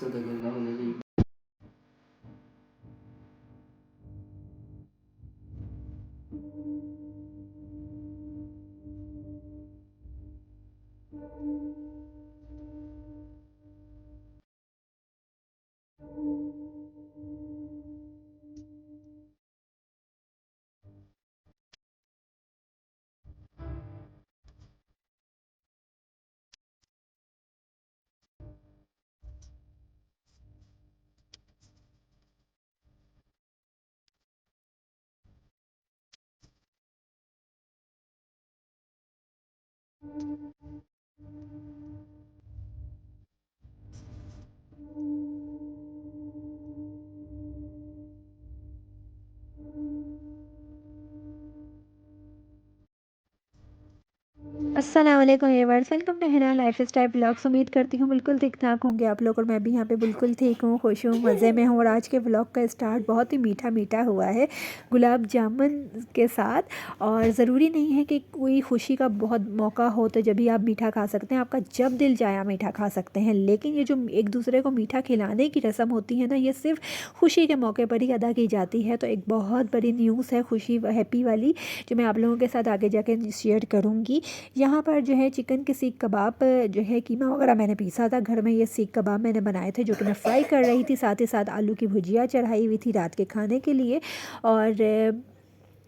सदक़ल्लाहुल अज़ीम। अस्सलाम वालेकुम viewers, welcome to Hina lifestyle blogs. उम्मीद करती हूँ बिल्कुल ठीक ठाक होंगे आप लोग, और मैं भी यहाँ पे बिल्कुल ठीक हूँ, खुश हूँ, मज़े में हूँ। और आज के ब्लॉग का स्टार्ट बहुत ही मीठा मीठा हुआ है गुलाब जामुन के साथ। और ज़रूरी नहीं है कि कोई खुशी का बहुत मौका हो तो जब भी आप मीठा खा सकते हैं, आपका जब दिल जाए आप मीठा खा सकते हैं। लेकिन ये जो एक दूसरे को मीठा खिलाने की रस्म होती है ना, ये सिर्फ खुशी के मौके पर ही अदा की जाती है। तो एक बहुत बड़ी न्यूज़ है खुशी हैप्पी वाली, जो मैं आप लोगों के साथ आगे जाके शेयर करूँगी। यहाँ पर जो है चिकन के सीख कबाब जो है कीमा वगैरह मैंने पीसा था घर में। ये सीख कबाब मैंने बनाए थे जो कि मैं फ्राई कर रही थी, साथ ही साथ आलू की भुजिया चढ़ाई हुई थी रात के खाने के लिए। और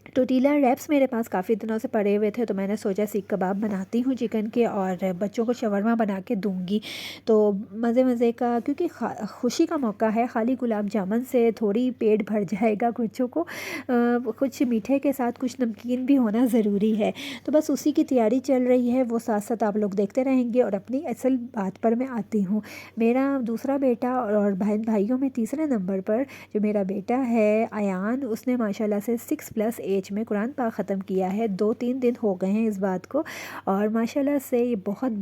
टोटीला रैप्स मेरे पास काफ़ी दिनों से पड़े हुए थे, तो मैंने सोचा सीख कबाब बनाती हूँ चिकन के और बच्चों को शवरमा बना के दूँगी। तो मज़े मज़े का, क्योंकि खुशी का मौका है, खाली गुलाब जामुन से थोड़ी पेट भर जाएगा बच्चों को। कुछ मीठे के साथ कुछ नमकीन भी होना ज़रूरी है। तो बस उसी की तैयारी चल रही है, वो साथ साथ आप लोग देखते रहेंगे। और अपनी असल बात पर मैं आती हूँ। मेरा दूसरा बेटा और भाइयों में तीसरे नंबर पर जो मेरा बेटा है अयान, उसने माशाल्लाह से 6+ एज में कुरान पाक ख़त्म किया है। 2-3 दिन हो गए हैं इस बात को। और माशाल्लाह से ये बहुत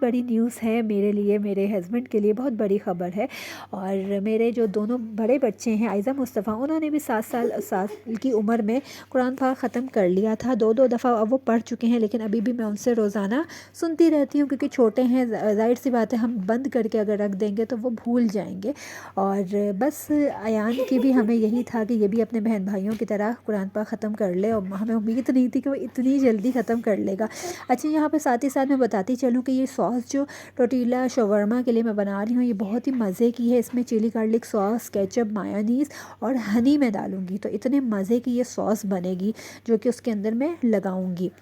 बड़ी न्यूज़ है मेरे लिए, मेरे हस्बैंड के लिए बहुत बड़ी ख़बर है। और मेरे जो दोनों बड़े बच्चे हैं आयज़ा मुस्तफ़ा, उन्होंने भी 7 साल की उम्र में कुरान पाक ख़त्म कर लिया था। 2-2 दफ़ा अब वो पढ़ चुके हैं, लेकिन अभी भी मैं उनसे रोज़ाना सुनती रहती हूँ, क्योंकि छोटे हैं, ज़ाहिर सी बात है हम बंद करके अगर रख देंगे तो वो भूल जाएंगे। और बस अयान की भी हमें यही था कि ये भी अपने बहन भाइयों की तरह कुरान पाक ख़त्म कर ले, और हमें उम्मीद नहीं थी कि वो इतनी जल्दी ख़त्म कर लेगा। अच्छा, यहाँ पे साथ ही साथ मैं बताती चलूँ कि ये सॉस जो टोटीला शवरमा के लिए मैं बना रही हूँ, ये बहुत ही मज़े की है। इसमें chilli garlic sauce, ketchup, mayonnaise और हनी मैं डालूँगी, तो इतने मज़े की ये सॉस बनेगी जो कि उसके अंदर मैं लगाऊँगी।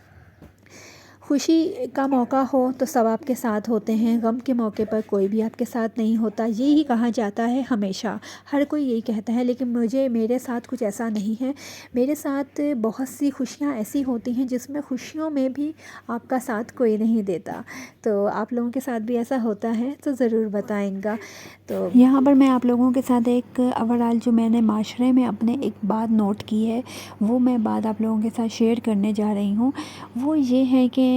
खुशी का मौका हो तो सब आपके साथ होते हैं, गम के मौके पर कोई भी आपके साथ नहीं होता, यही कहा जाता है हमेशा। हर कोई यही कहता है, लेकिन मेरे साथ कुछ ऐसा नहीं है। मेरे साथ बहुत सी खुशियाँ ऐसी होती हैं जिसमें खुशियों में भी आपका साथ कोई नहीं देता। तो आप लोगों के साथ भी ऐसा होता है तो ज़रूर बताएंगा। तो यहाँ पर मैं आप लोगों के साथ एक ओवरऑल जो मैंने माशरे में अपने एक बात नोट की है, वो मैं बात आप लोगों के साथ शेयर करने जा रही हूँ। वो ये है कि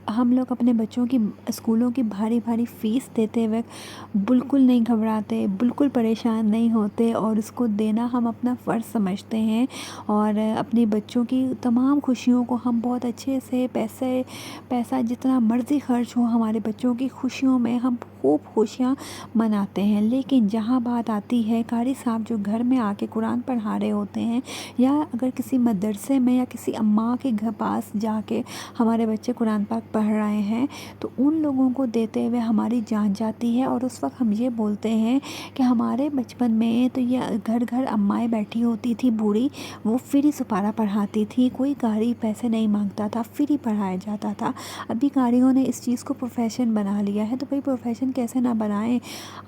हम लोग अपने बच्चों की स्कूलों की भारी भारी फ़ीस देते वक्त बिल्कुल नहीं घबराते, बिल्कुल परेशान नहीं होते, और उसको देना हम अपना फ़र्ज़ समझते हैं। और अपने बच्चों की तमाम खुशियों को हम बहुत अच्छे से पैसा जितना मर्ज़ी खर्च हो, हमारे बच्चों की खुशियों में हम खूब खुशियाँ मनाते हैं। लेकिन जहाँ बात आती है कारी साहब जो घर में आके कुरान पढ़ा रहे होते हैं, या अगर किसी मदरसे में या किसी अम्मा के घर पास जाके हमारे बच्चे कुरान पाक पढ़ रहे हैं, तो उन लोगों को देते हुए हमारी जान जाती है। और उस वक्त हम ये बोलते हैं कि हमारे बचपन में तो ये घर घर अम्माएँ बैठी होती थी बूढ़ी, वो फ्री सुपारा पढ़ाती थी, कोई कारी पैसे नहीं मांगता था, फ्री पढ़ाया जाता था। अभी कारियों ने इस चीज़ को प्रोफेशन बना लिया है, तो भाई प्रोफेशन कैसे ना बनाएं।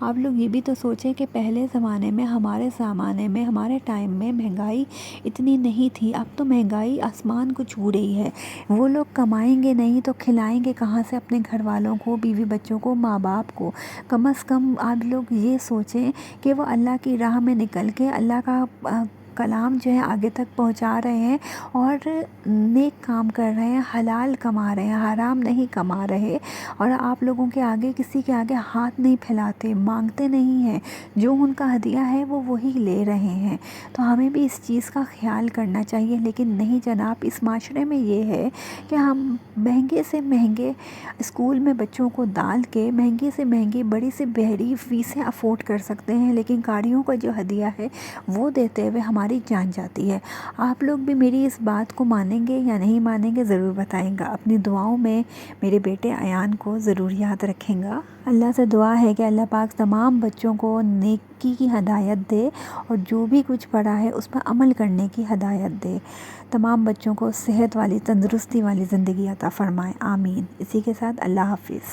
आप लोग ये भी तो सोचें कि पहले ज़माने में, हमारे ज़माने में, हमारे टाइम में महंगाई इतनी नहीं थी। अब तो महंगाई आसमान को छू रही है। वो लोग कमाएंगे नहीं तो खिलाएंगे कहाँ से अपने घर वालों को, बीवी बच्चों को, माँ बाप को। कम से कम आप लोग ये सोचें कि वो अल्लाह की राह में निकल के अल्लाह का کلام جو ہے آگے تک پہنچا رہے ہیں اور نیک کام کر رہے ہیں، حلال کما رہے ہیں، حرام نہیں کما رہے، اور آپ لوگوں کے آگے کسی کے آگے ہاتھ نہیں پھیلاتے، مانگتے نہیں ہیں، جو ان کا ہدیہ ہے وہ وہی لے رہے ہیں۔ تو ہمیں بھی اس چیز کا خیال کرنا چاہیے، لیکن نہیں جناب، اس معاشرے میں یہ ہے کہ ہم مہنگے سے مہنگے اسکول میں بچوں کو ڈال کے مہنگی سے مہنگی بڑی سے بڑی فیسیں افورڈ کر سکتے ہیں، لیکن گاڑیوں کا جو ہدیہ ہے وہ دیتے ہوئے ہماری جان جاتی ہے۔ آپ لوگ بھی میری اس بات کو مانیں گے یا نہیں مانیں گے ضرور بتائیں گا۔ اپنی دعاؤں میں میرے بیٹے ایان کو ضرور یاد رکھیں گا۔ اللہ سے دعا ہے کہ اللہ پاک تمام بچوں کو نیکی کی ہدایت دے، اور جو بھی کچھ پڑھا ہے اس پر عمل کرنے کی ہدایت دے۔ تمام بچوں کو صحت والی، تندرستی والی زندگی عطا فرمائے، آمین۔ اسی کے ساتھ اللہ حافظ۔